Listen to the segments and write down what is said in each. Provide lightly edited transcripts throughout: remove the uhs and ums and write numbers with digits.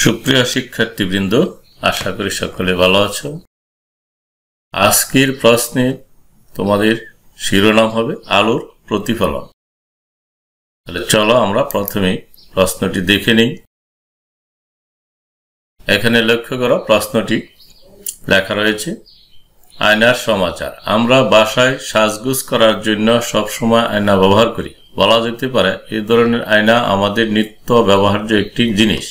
সুপ্রিয় শিক্ষার্থীবৃন্দ, আশা করি সকলে ভালো আছো। আজকের প্রশ্নে তোমাদের শিরোনাম হবে আলোর প্রতিফলন। তাহলে চলো আমরা প্রথমে প্রশ্নটি দেখে নিই। এখানে লক্ষ্য করো, প্রশ্নটি লেখা রয়েছে আয়নার সমাচার। আমরা বাসায় সাজগোজ করার জন্য সবসময় আয়না ব্যবহার করি। বলা যেতে পারে এই ধরনের আয়না আমাদের নিত্য ব্যবহার্য একটি জিনিস।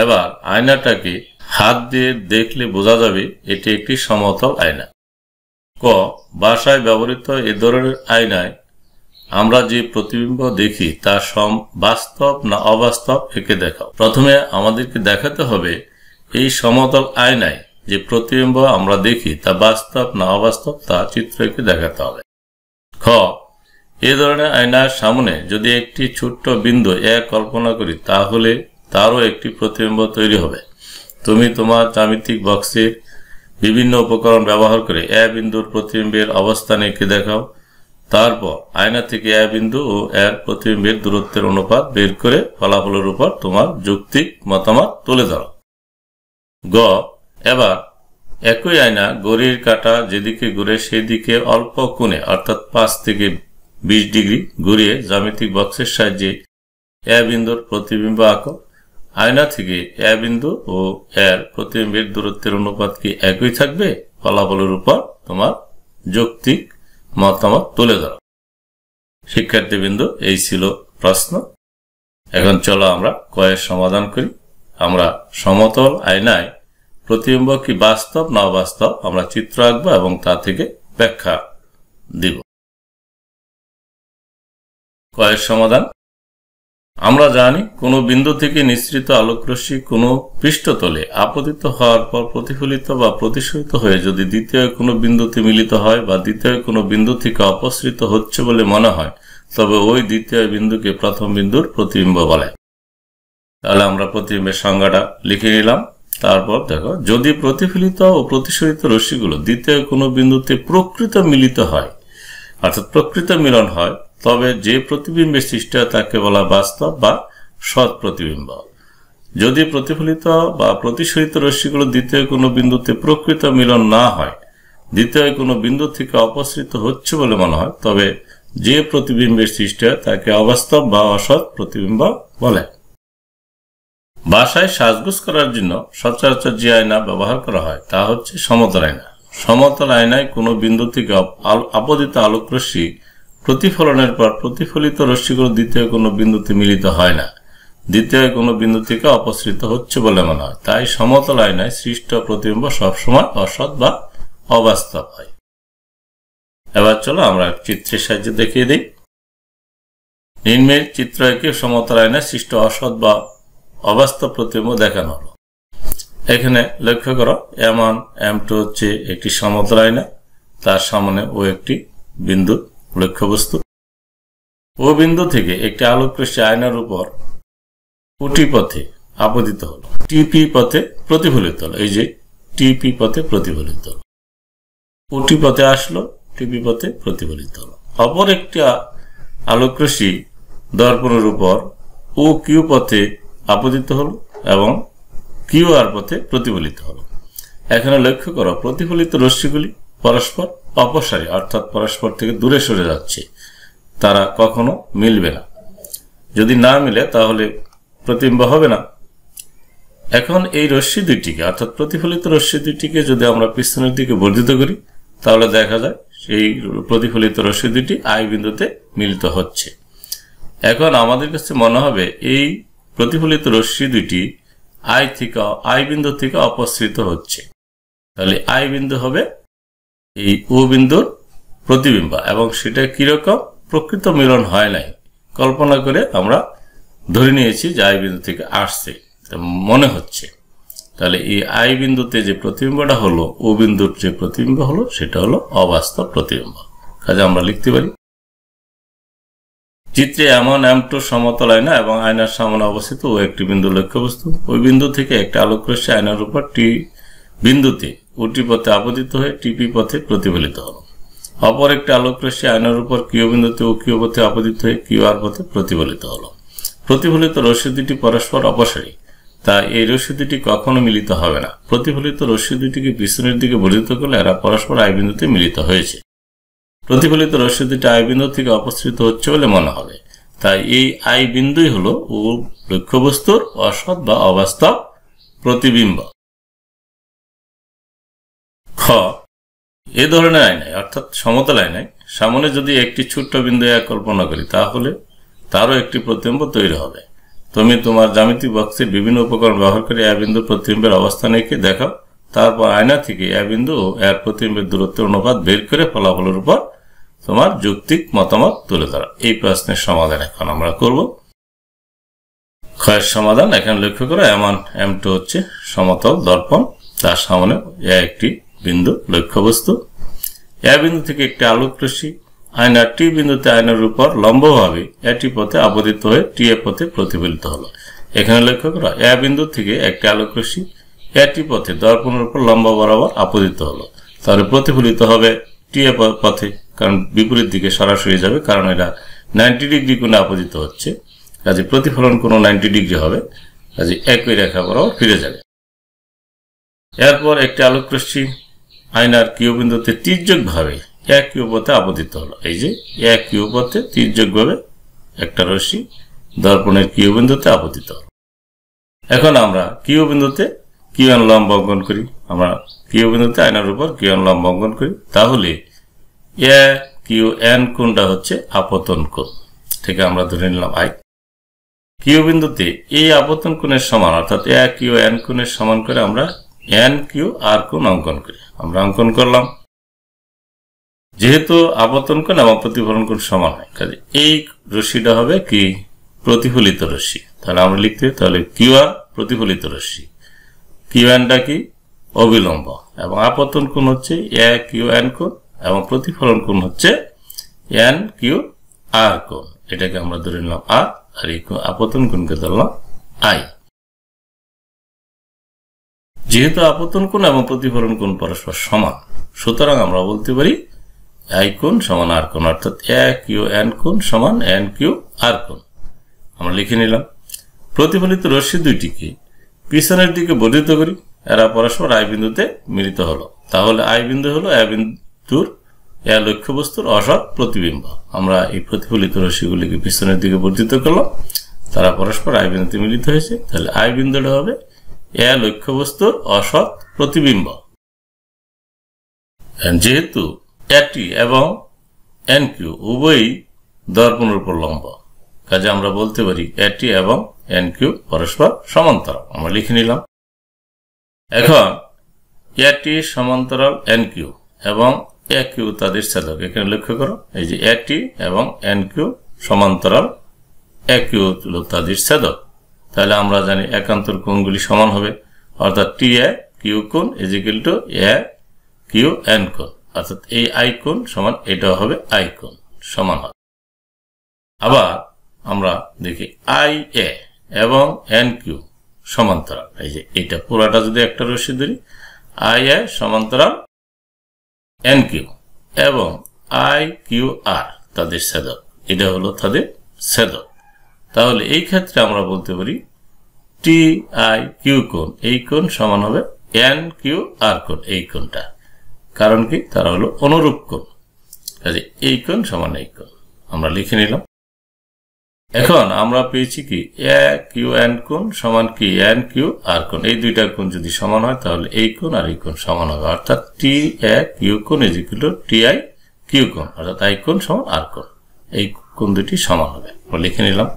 এবার আয়নাটাকে হাত দিয়ে দেখলে বোঝা যাবে এটি একটি সমতল আয়না। ক, বাসায় ব্যবহৃত এ ধরনের আয়নায় আমরা যে প্রতিবিম্ব দেখি তা বাস্তব না অবাস্তব, একে দেখাও। প্রথমে আমাদেরকে দেখাতে হবে এই সমতল আয়নায় যে প্রতিবিম্ব আমরা দেখি তা বাস্তব না অবাস্তব, তা চিত্রকে দেখাতে হবে। খ, এ ধরনের আয়নার সামনে যদি একটি ছোট্ট বিন্দু কল্পনা করি তাহলে তারও একটি প্রতিবিম্ব তৈরি হবে। তুমি তোমার জ্যামিতিক বক্সের বিভিন্ন উপকরণ ব্যবহার করে বিন্দুর প্রতিবিম্বের অবস্থান এঁকে দেখাও। তারপর আয়না থেকে বিন্দু ও এর প্রতিবিম্বের দূরত্বের অনুপাত বের করে ফলাফলের উপর তোমার যৌক্তিক মতামত তুলে ধরো। গ, এবার একই আয়না ঘড়ির কাঁটা যেদিকে ঘুরে সেদিকে অল্প কোণে অর্থাৎ 5 থেকে 20 ডিগ্রি ঘুরিয়ে জ্যামিতিক বক্সের সাহায্যে বিন্দুর প্রতিবিম্ব আঁকো। আয়না থেকে বিন্দু ও এর প্রতিবিম্বের দূরত্বের অনুপাত কি একই থাকবে? ফলাফলের উপর তোমার যৌক্তিক মতামত তুলে ধরো। শিক্ষার্থীবৃন্দ, এই ছিল প্রশ্ন। এখন চলো আমরা কয়ের সমাধান করি। আমরা সমতল আয়নায় প্রতিবিম্ব কি বাস্তব না অবাস্তব আমরা চিত্র আঁকবো এবং তা থেকে ব্যাখ্যা দিব। কয়ের সমাধান। আমরা জানি কোনো বিন্দু থেকে নিঃসৃত আলোকরশ্মি কোনো পৃষ্ঠতলে আপতিত হওয়ার পর প্রতিফলিত বা প্রতিসরিত হয়ে যদি দ্বিতীয় কোনো বিন্দুতে মিলিত হয় বা দ্বিতীয় কোনো বিন্দু থেকে অপসৃত হচ্ছে বলে মনে হয়, তবে ওই দ্বিতীয় বিন্দুকে প্রথম বিন্দুর প্রতিবিম্ব বলে। তাহলে আমরা প্রতিবিম্বের সংজ্ঞাটা লিখে নিলাম। তারপর দেখো, যদি প্রতিফলিত ও প্রতিসরিত রশ্মিগুলো দ্বিতীয় কোনো বিন্দুতে প্রকৃত মিলিত হয় অর্থাৎ প্রকৃত মিলন হয়, তবে যে প্রতিবিম্বের সৃষ্টি হয় তাকে বলা বাস্তব বা সৎ প্রতিবিম্ব। যদি প্রতিফলিত বা প্রতিসরিত রশ্মিগুলো দ্বিতীয় কোনো বিন্দুতে প্রকৃত মিলন না হয়, দ্বিতীয় কোনো বিন্দু থেকে অপসৃত হচ্ছে বলে মনে হয়, তবে যে প্রতিবিম্বের সৃষ্টি হয় তাকে অবাস্তব বা অসৎ প্রতিবিম্ব বলে। বাসায় সাজগোজ করার জন্য সচরাচর যে আয়না ব্যবহার করা হয় তা হচ্ছে সমতল আয়না। সমতল আয়নায় কোনো বিন্দু থেকে আপতিত আলোকরশ্মি প্রতিফলনের পর প্রতিফলিত রশ্মিগুলো দ্বিতীয় কোনো বিন্দুতে মিলিত হয় না, দ্বিতীয় কোনো বিন্দু থেকে অপসৃত হচ্ছে বলে মনে হয়। তাই সমতল আয়নায় সৃষ্ট প্রতিবিম্ব সবসময় অসৎ বা অবাস্তব হয়। এবার চলো আমরা চিত্রের সাহায্যে দেখিয়ে দিই। নিম্নের চিত্র একে সমতল আয়নায় সৃষ্ট অসৎ বা অবাস্তব প্রতিবিম্ব দেখানো হলো। এখানে লক্ষ্য করো, M1 M2 হচ্ছে একটি সমতল আয়না, তার সামনে ও একটি বিন্দু লক্ষ্যবস্তু। ও বিন্দু থেকে একটি আলোকরশ্মি আয়নার উপর ওটি পথে আপতিত হলো, টিপি পথে প্রতিফলিত হলো। এই যে টিপি পথে প্রতিফলিত হলো, ওটি পথে আসলো, টিপি পথে প্রতিফলিত হলো। অপর একটি আলোকরশ্মি দর্পণের উপর ও কিউ পথে আপতিত হলো এবং কিউ আর পথে প্রতিফলিত হলো। এখানে লক্ষ্য করো, প্রতিফলিত রশ্মিগুলি পরস্পর অপসারী অর্থাৎ পরস্পর থেকে দূরে সরে যাচ্ছে, তারা কখনো মিলবে না। যদি না মিলে তাহলে প্রতিবিম্ব হবে না। এখন এই রশ্মি দুইটিকে অর্থাৎ প্রতিফলিত রশ্মি দুইটিকে যদি আমরা পিছনের দিকে বর্ধিত করি তাহলে দেখা যায় সেই প্রতিফলিত রশ্মি দুটি আই বিন্দুতে মিলিত হচ্ছে। এখন আমাদের কাছে মনে হবে এই প্রতিফলিত রশ্মি দুটি আই বিন্দু থেকে অপসৃত হচ্ছে। তাহলে আই বিন্দু হবে এই ও বিন্দুর প্রতিবিম্ব এবং সেটা কিরকম? প্রকৃত মিলন হয় নাই, কল্পনা করে আমরা ধরে নিয়েছি যে আই বিন্দু থেকে আসছে মনে হচ্ছে। তাহলে এই আই বিন্দুতে যে প্রতিবিম্বটা হলো, ও বিন্দুর যে প্রতিবিম্ব হলো, সেটা হলো অবাস্তব প্রতিবিম্ব। কাজে আমরা লিখতে পারি চিত্রে M1 M2 সমতল আয়না এবং আয়নার সামনে অবস্থিত ও একটি বিন্দু লক্ষ্যবস্তু। ওই বিন্দু থেকে একটা আলোকরশ্মি আয়নার উপর টি বিন্দুতে ওটি পথে আপতিত হয়ে টিপি পথে প্রতিফলিত হলো। অপর একটি আলোকরশ্মি আয়নার উপর কিউ বিন্দুতে ও কিউ পথে আপতিত হয়ে কিউ আর পথে প্রতিফলিত হলো। প্রতিফলিত রশ্মি দুটি পরস্পর অপসারী, তা এই রশ্মি দুটি কখনো মিলিত হবে না। প্রতিফলিত রশ্মি দুটিকে পিছনের দিকে বর্ধিত করলে এরা পরস্পর আই বিন্দুতে মিলিত হয়েছে। প্রতিফলিত রশ্মি দুটি আই বিন্দু থেকে অপসৃত হচ্ছে বলে মনে হবে। তাই এই আই বিন্দুই হলো লক্ষ্যবস্তুর অসৎ বা অবাস্তব প্রতিবিম্ব। খ, এ ধরনের আয়নায় অর্থাৎ সমতল আয়নায় সামনে যদি একটি ছোট্ট বিন্দু কল্পনা করি তাহলে তারও একটি প্রতিবিম্ব তৈরি হবে। তুমি তোমার জ্যামিতিক বক্সের বিভিন্ন উপকরণ ব্যবহার করে এ বিন্দু প্রতিবিম্বের অবস্থান এঁকে দেখাও। তারপর আয়না থেকে এ বিন্দু ও এর প্রতিবিম্বের দূরত্বের অনুপাত বের করে ফলাফলের উপর তোমার যৌক্তিক মতামত তুলে ধরা। এই প্রশ্নের সমাধান এখন আমরা করব। ক্ষয়ের সমাধান এখানে লক্ষ্য করো, M2 হচ্ছে সমতল দর্পণ, তার সামনে একটি বিন্দু লক্ষ্যবস্তু। এ বিন্দু থেকে একটি আলোক রশ্মি আয়নার টি বিন্দুতে আয়নার উপর লম্বভাবে এটি পথে আপতিত হয়ে টি এ পথে প্রতিফলিত হলো। এখানে লক্ষ্য করো, এ বিন্দু থেকে একটি আলোক রশ্মি এটি পথে দর্পণের উপর লম্ব বরাবর আপতিত হলো, তাহলে প্রতিফলিত হবে টি এ পথে, কারণ বিপরীত দিকে সরাসরি যাবে, কারণ এটা 90 ডিগ্রি কোণে আপতিত হচ্ছে, কাজে প্রতিফলন কোনো 90 ডিগ্রি হবে, কাজে একই রেখা বরাবর ফিরে যাবে। এরপর একটি আলোক রশ্মি আয়নার কিউ বিন্দুতে তির্যকভাবে এক কিউ পথে আপতিত হলো। এই যে এক কিউ পথে তির্যকভাবে একটা রশ্মি দর্পণের কিউ বিন্দুতে আপতিত হলো। এখন আমরা কিউ বিন্দুতে কিউ এন লম্ব অঙ্কন করি। আমরা কিউ বিন্দুতে আয়নার উপর কিউ এন লম্ব অঙ্কন করি, তাহলে এ কিউ এন কোণটা হচ্ছে আপতন কোণ, ঠিক আমরা ধরে নিলাম আই। কিউ বিন্দুতে এই আপতন কোণের সমান অর্থাৎ এ কিউ এন কোণের সমান করে আমরা এন কিউ আর কোণ অঙ্কন করি। আমরা অঙ্কন করলাম, যেহেতু আপতন কোণ এবং প্রতিফলন কোণ সমান হয়, কাজে এই রশ্মিটা হবে কি প্রতিফলিত রশ্মি। তাহলে আমরা লিখতে, তাহলে কিউ আর প্রতিফলিত রশ্মি, কিউ এনটা কি অবিলম্ব, এবং আপতন কোণ হচ্ছে এ কিউ এন কোণ এবং প্রতিফলন কোণ হচ্ছে এন কিউ আর কোণ। এটাকে আমরা ধরে নিলাম আর, আর এই আপতন কোণকে ধরলাম আই। যেহেতু আপতন কোণ এবং প্রতিফলন কোণ পরস্পর সমান, সুতরাং আমরা বলতে পারি আই কোণ সমান আর কোণ, অর্থাৎ এ কিউ এন কোণ সমান এন কিউ আর কোণ। আমরা লিখে নিলাম। প্রতিফলিত রশ্মি দুইটিকে পিছনের দিকে বর্ধিত করি, এরা পরস্পর আই বিন্দুতে মিলিত হলো, তাহলে আই বিন্দু হলো এ বিন্দুর এ লক্ষ্যবস্তুর অসৎ প্রতিবিম্ব। আমরা এই প্রতিফলিত রশ্মিগুলিকে পিছনের দিকে বর্ধিত করলাম, তারা পরস্পর আই বিন্দুতে মিলিত হয়েছে, তাহলে আই বিন্দুটা হবে এ লক্ষ্যবস্তুর অসৎ প্রতিবিম্ব। যেহেতু এটি এবং এন কিউ উভয়ই দর্পণের উপর লম্ব, কাজে আমরা বলতে পারি এটি এবং এন কিউ পরস্পর সমান্তরাল। আমরা লিখে নিলাম। এখন এটি সমান্তরাল এন কিউ এবং এ কিউ তাদের ছেদক। এখানে লক্ষ্য করো, এই যে এটি এবং এন কিউ সমান্তরাল, এ কিউ তাদের ছেদক। তাহলে আমরা জানি একান্তর কোণগুলি সমান হবে, অর্থাৎ টি এ কিউ কোণ is equal to A Q N কোণ, অর্থাৎ এই আই কোণ সমান এটাও হবে আই কোণ সমান হবে। আবার আমরা দেখি আই এ এবং এন কিউ সমান্তরাল, এই যে এটা পুরাটা যদি একটা রশ্মি ধরি, আই এ সমান্তরাল এন কিউ এবং আই কিউ আর তাদের ছেদক, এটা হলো তাদের ছেদক। তাহলে এই ক্ষেত্রে আমরা বলতে পারি টি আই কিউ কোণ, এই কোণ সমান হবে এন কিউ আর কোণ, এই কোণটা, কারণ কি তারা হলো অনুরূপ কোণ, কাজে এই কোণ সমান এই কোণ। আমরা লিখে নিলাম। এখন আমরা পেয়েছি কি এ কিউ এন কোণ সমান কি এন কিউ আর কোণ, এই দুইটা কোণ যদি সমান হয় তাহলে এই কোণ আর এই কোণ সমান হবে, অর্থাৎ টি এ কিউ কোণ is equal to T I Q কোণ, অর্থাৎ আই কোণ সমান আর কোণ, এই কোণ দুটি সমান হবে। আমরা লিখে নিলাম।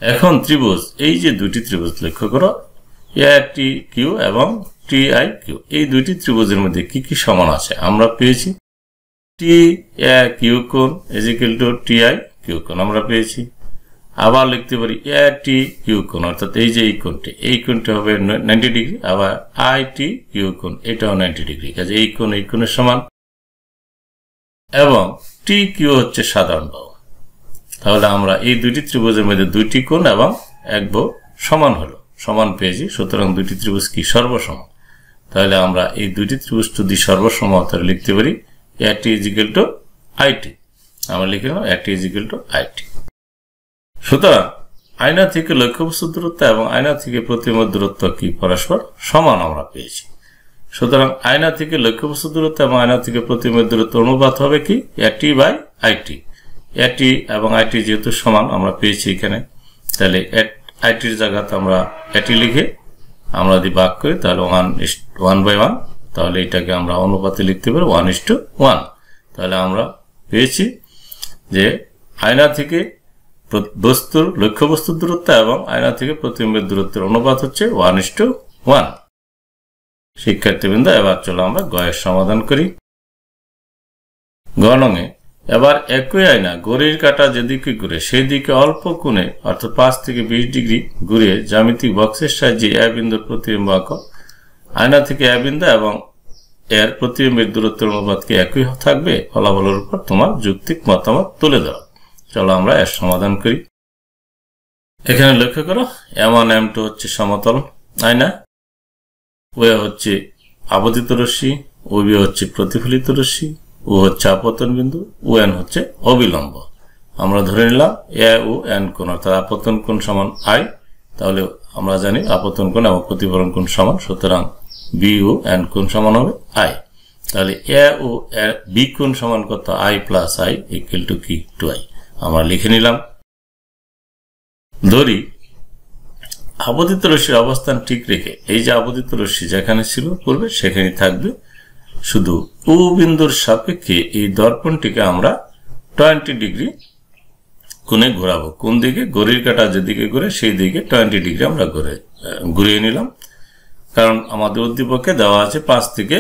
এখন ত্রিভুজ, এই যে দুটি ত্রিভুজ লক্ষ্য করো, এ টি কিউ এবং টি আই কিউ, এই দুইটি ত্রিভুজের মধ্যে কি কি সমান আছে আমরা পেয়েছি। টি এ কিউ কোণ is equal to T I Q কোণ আমরা পেয়েছি। আবার লিখতে পারি এ টি কিউ কোণ, অর্থাৎ এই যে এই কোণটি হবে 90 ডিগ্রি, আবার আই টি কিউ কোণ এটাও 90 ডিগ্রি, কাজে এই কোণের সমান। এবং টি কিউ হচ্ছে সাধারণ বাহু, তাহলে আমরা এই দুইটি ত্রিভুজের মধ্যে দুইটি কোণ এবং এক বাহু সমান হলো, সমান পেয়েছি, সুতরাং দুইটি ত্রিভুজ কি সর্বসম। তাহলে আমরা এই দুইটি ত্রিভুজ যদি সর্বসম তাহলে লিখতে পারি A T is equal to I T. আমরা লিখে নিলাম A T is equal to I T. সুতরাং আয়না থেকে লক্ষ্যবস্তুর দূরত্ব এবং আয়না থেকে প্রতিবিম্বের দূরত্ব কি পরস্পর সমান আমরা পেয়েছি। সুতরাং আয়না থেকে লক্ষ্যবস্তুর দূরত্ব এবং আয়না থেকে প্রতিবিম্বের দূরত্ব অনুপাত হবে কি এটি বাই আইটি। এটি এবং আইটি যেহেতু সমান আমরা পেয়েছি এখানে, তাহলে আইটির জায়গাতে আমরা এটি লিখে আমরা যদি ভাগ করি তাহলে 1/1, তাহলে এটাকে আমরা অনুপাতে লিখতে পারি 1:1। তাহলে আমরা পেয়েছি যে আয়না থেকে লক্ষ্যবস্তুর দূরত্ব এবং আয়না থেকে প্রতিবিম্বের দূরত্বের অনুপাত হচ্ছে 1:1। শিক্ষার্থীবৃন্দ, এবার চলো আমরা গয়ের সমাধান করি। গ নংয়ে এবার একই আয়না ঘড়ির কাঁটা যেদিকে ঘুরে সেই দিকে অল্প কোণে অর্থাৎ 5 থেকে 20 ডিগ্রি ঘুরিয়ে জ্যামিতিক বক্সের সাহায্যে এ বিন্দুর প্রতিবিম্ব আঁকো। আয়না থেকে এ বিন্দু এবং এর প্রতিবিম্বের দূরত্বের অনুপাত কি একই থাকবে? ফলাফলের উপর তোমার যৌক্তিক মতামত তুলে দাও। চলো আমরা এর সমাধান করি। এখানে লক্ষ্য করো M1 M2 হচ্ছে সমতল আয়না, ওয়ে হচ্ছে আপতিত রশ্মি, OB হচ্ছে প্রতিফলিত রশ্মি, ও হচ্ছে আপতন বিন্দু, UN হচ্ছে অবিলম্ব। আমরা ধরে নিলাম এ ও এন কোণ অর্থাৎ আপতন কোণ সমান I, তাহলে আমরা জানি আপতন কোণ এবং প্রতিফলন কোণ সমান, সুতরাং বি ও এন কোণ সমান হবে I। তাহলে এ ও বি কোণ সমান কত? I plus I equal to কি 2I। আমরা লিখে নিলাম। ধরি আপতিত রশ্মির অবস্থান ঠিক রেখে এই যে আপতিত রশ্মি যেখানে ছিল পূর্বে সেখানেই থাকবে, শুধু ও বিন্দুর সাপেক্ষে এই দর্পণটিকে আমরা 20 ডিগ্রি কোণে ঘোরাবো। কোন দিকে? ঘড়ির কাঁটা যেদিকে ঘুরে সেই দিকে 20 ডিগ্রি আমরা ঘুরিয়ে নিলাম, কারণ আমাদের উদ্দীপকে দেওয়া আছে 5 থেকে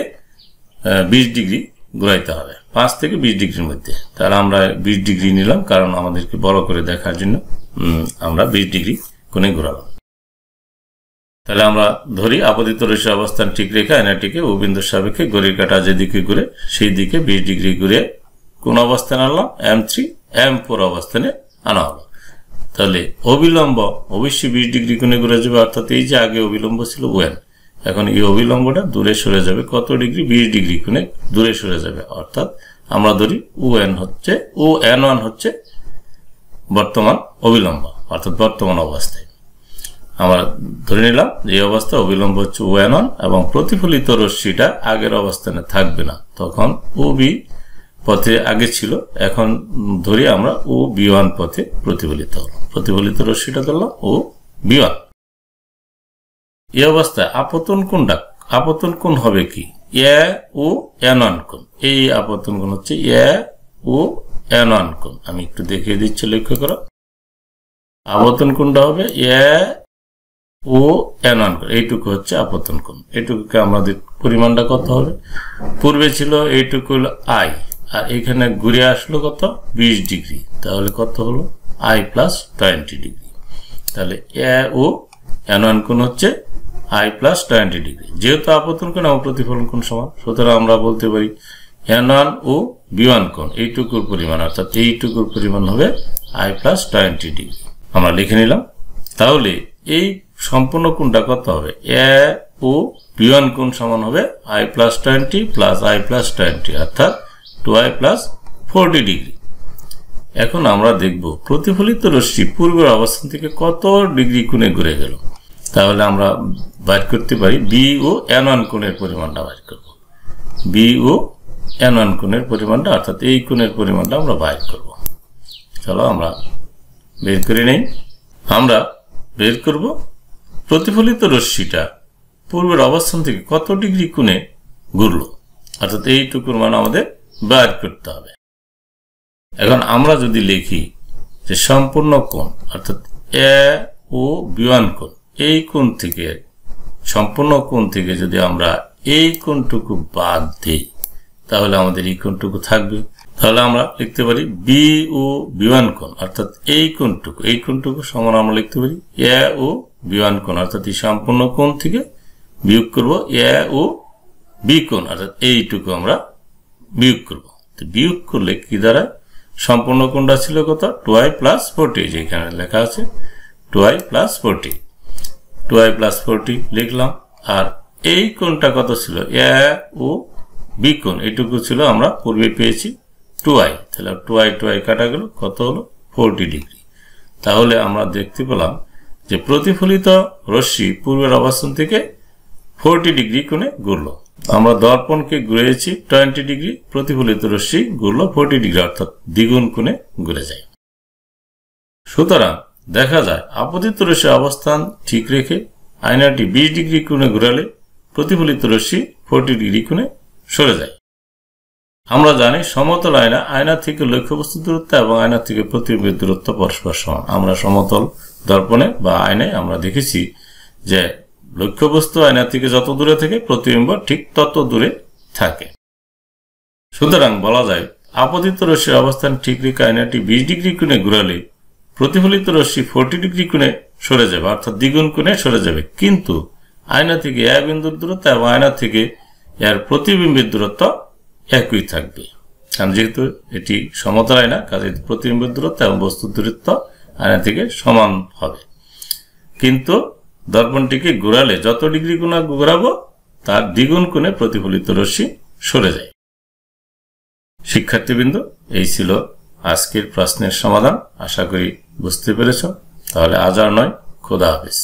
20 ডিগ্রি ঘুরাইতে হবে, 5 থেকে 20 ডিগ্রির মধ্যে। তাহলে আমরা 20 ডিগ্রি নিলাম, কারণ আমাদেরকে বড় করে দেখার জন্য আমরা 20 ডিগ্রি কোণে ঘোরালাম। তাহলে আমরা ধরি আপতিত রশ্মির অবস্থান ঠিক রেখে আয়নাটিকে ও বিন্দুর সাপেক্ষে ঘড়ির কাঁটা যেদিকে ঘুরে সেই দিকে 20 ডিগ্রি ঘুরে কোন অবস্থানে আনলাম? M3 M4 অবস্থানে আনা হলো। তাহলে অবিলম্ব অবশ্যই 20 ডিগ্রি কোণে ঘুরে যাবে, অর্থাৎ এই যে আগে অবিলম্ব ছিল ON, এখন এই অবিলম্বটা দূরে সরে যাবে কত ডিগ্রি? 20 ডিগ্রি কোণে দূরে সরে যাবে। অর্থাৎ আমরা ধরি ON1 হচ্ছে বর্তমান অবিলম্ব, অর্থাৎ বর্তমান অবস্থায় আমরা ধরে নিলাম যে এই অবস্থা অবিলম্ব হচ্ছে ON1 এবং প্রতিফলিত রশ্মিটা আগের অবস্থানে থাকবে না, তখন OB পথে আগে ছিল, এখন ধরি আমরা OB1 পথে প্রতিফলিত হলো। প্রতিফলিত রশ্মিটা ধরলাম OB1। এই অবস্থায় আপতন কোণ হবে কি? AON1 কোণ। এই আপতন কোণ হচ্ছে AON1 কোণ। আমি একটু দেখিয়ে দিচ্ছি, লক্ষ্য করো। আপতন কোণটা হবে AON1 কোণ। এইটুকু হচ্ছে আপতন কোণ। এইটুকুকে আমাদের পরিমাণটা কত হবে? পূর্বে ছিল এইটুকু হলো I, আর এখানে ঘুরে আসলো কত? 20 ডিগ্রি। তাহলে কত হলো? I plus 20 degree. তাহলে AON1 কোণ হচ্ছে I প্লাস 20 ডিগ্রি। যেহেতু আপতন কোণ এবং প্রতিফলন কোণ সমান, সুতরাং আমরা বলতে পারি N1 ও B1 কোণ এইটুকুর পরিমাণ, অর্থাৎ এইটুকুর পরিমাণ হবে I প্লাস 20 ডিগ্রি। আমরা লিখে নিলাম। তাহলে এই সম্পূর্ণ কোণটা কত হবে? AOB1 কোণ সমান হবে I plus 20 plus I plus 20, অর্থাৎ 2I প্লাস 40 ডিগ্রি। এখন আমরা দেখব প্রতিফলিত রশ্মি পূর্বের অবস্থান থেকে কত ডিগ্রি কোণে ঘুরে গেল। তাহলে আমরা বাইর করতে পারি BON1 কোণের পরিমাণটা বাইর করব। BON1 কোণের পরিমাণটা, অর্থাৎ এই কোণের পরিমাণটা আমরা বাইর করব। চলো আমরা বের করে নেই। আমরা বের করব প্রতিফলিত রশ্মিটা পূর্বের অবস্থান থেকে কত ডিগ্রি কোণে ঘুরলো, অর্থাৎ এইটুকুর মান আমাদের বের করতে হবে। এখন আমরা যদি লিখি যে সম্পূর্ণ কোণ অর্থাৎ AOB1 কোণ, এই কোণ থেকে সম্পূর্ণ কোণ থেকে যদি আমরা এই কোণটুকু বাদ দিই তাহলে আমাদের এই কোণটুকু থাকবে। তাহলে আমরা লিখতে পারি BOB1 কোণ, অর্থাৎ এই কোণটুকু সমান আমরা লিখতে পারি AOB1 কোণ, অর্থাৎ এই সম্পূর্ণ কোণ থেকে বিয়োগ করব AOB কোণ, অর্থাৎ এইটুকু আমরা বিয়োগ করব। তো বিয়োগ করলে কি দাঁড়ায়? সম্পূর্ণ কোণটা ছিল কত? 2I প্লাস 40, যেখানে লেখা আছে 2I প্লাস 40, 2I প্লাস 40 লিখলাম। আর এই কোণটা কত ছিল? AOB কোণ এইটুকু ছিল, আমরা পূর্বে পেয়েছি 2I, তাহলে 2I কাটা গেল, কত হলো? 40 ডিগ্রি। তাহলে আমরা দেখতে পেলাম যে প্রতিফলিত রশ্মি পূর্বের অবস্থান থেকে 40 ডিগ্রি কোণে ঘুরল। আমরা দর্পণকে ঘুরিয়েছি 20 ডিগ্রি, প্রতিফলিত রশ্মি ঘুরল 40 ডিগ্রি, অর্থাৎ দ্বিগুণ কোণে ঘুরে যায়। সুতরাং দেখা যায় আপতিত রশ্মির অবস্থান ঠিক রেখে আয়নাটি 20 ডিগ্রি কোণে ঘুরালে প্রতিফলিত রশ্মি 40 ডিগ্রি কোণে সরে যায়। আমরা জানি সমতল আয়না থেকে লক্ষ্যবস্তুর দূরত্ব এবং আয়না থেকে প্রতিবিম্বের দূরত্ব পরস্পর সমান। আমরা সমতল দর্পণে বা আয়নায় আমরা দেখেছি যে লক্ষ্যবস্তু আয়না থেকে যত দূরে থাকে প্রতিবিম্ব ঠিক তত দূরে থাকে। সুতরাং বলা যায় আপতিত রশ্মির অবস্থান ঠিক রেখে আয়নাটি 20 ডিগ্রি কোণে ঘুরালে প্রতিফলিত রশ্মি 40 ডিগ্রি কোণে সরে যাবে, অর্থাৎ দ্বিগুণ কোণে সরে যাবে। কিন্তু আয়না থেকে এ বিন্দুর দূরত্ব এবং আয়না থেকে এর প্রতিবিম্বের দূরত্ব একই থাকবে, কারণ যেহেতু এটি সমতল আয়না কাজে প্রতিবিম্বের দূরত্ব এবং বস্তুর দূরত্ব আয়না থেকে সমান হবে। কিন্তু দর্পণটিকে ঘোরালে যত ডিগ্রি কোণে ঘোরাবো তার দ্বিগুণ কোণে প্রতিফলিত রশ্মি সরে যায়। শিক্ষার্থীবৃন্দ, এই ছিল আজকের প্রশ্নের সমাধান। আশা করি বুঝতে পেরেছ। তাহলে আজ আর নয়, খোদা হাফেজ।